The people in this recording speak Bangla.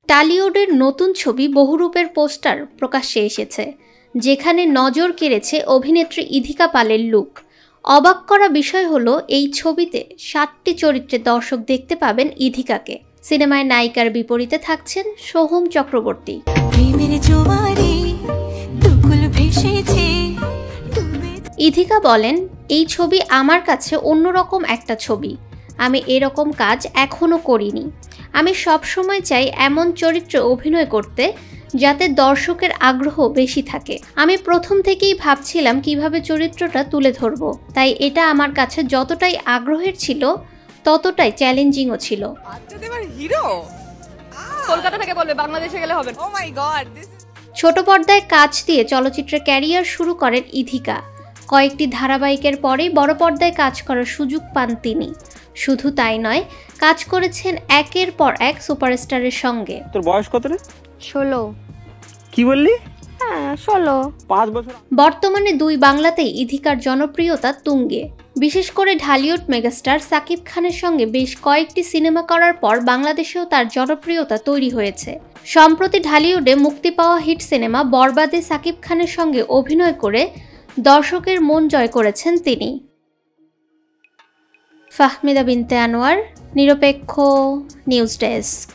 টালিউডের নতুন ছবি বহুরূপের পোস্টার প্রকাশ্যে এসেছে, যেখানে নজর কেড়েছে অভিনেত্রী ইধিকা পালের লুক। অবাক করা বিষয় হলো, এই ছবিতে 7টি চরিত্রে দর্শক দেখতে পাবেন ইধিকাকে। সিনেমায় নায়িকার বিপরীতে থাকছেন সোহম চক্রবর্তী। ইধিকা বলেন, এই ছবি আমার কাছে অন্যরকম একটা ছবি। আমি এরকম কাজ এখনো করিনি। আমি সবসময় চাই এমন চরিত্রে অভিনয় করতে যাতে দর্শকের আগ্রহ বেশি থাকে। আমি প্রথম থেকেই ভাবছিলাম কিভাবে চরিত্রটা তুলে ধরব, তাই এটা আমার কাছে যতটাই আগ্রহের ছিল ততটাই চ্যালেঞ্জিংও ছিল। কলকাতা থেকে বলবে, বাংলাদেশে গেলে হবে। ও মাই গড। ছোট পর্দায় কাজ দিয়ে চলচ্চিত্রে ক্যারিয়ার শুরু করেন ইধিকা। কয়েকটি ধারাবাহিকের পরেই বড় পর্দায় কাজ করার সুযোগ পান তিনি। শুধু তাই নয়, কাজ করেছেন একের পর এক সুপারস্টারের সঙ্গে। তোর বয়স কত রে? 16। কি বললি? হ্যাঁ 16। 5 বছর। বর্তমানে 2 বাংলাতেই ইধিকার জনপ্রিয়তা তুঙ্গে। বিশেষ করে ঢালিউড মেগাস্টার সাকিব খানের সঙ্গে বেশ কয়েকটি সিনেমা করার পর বাংলাদেশেও তার জনপ্রিয়তা তৈরি হয়েছে। সম্প্রতি ঢালিউডে মুক্তি পাওয়া হিট সিনেমা বরবাদে সাকিব খানের সঙ্গে অভিনয় করে দর্শকের মন জয় করেছেন তিনি। ফাহমিদা বিনতে আনোয়ার, নিরপেক্ষ নিউজ ডেস্ক।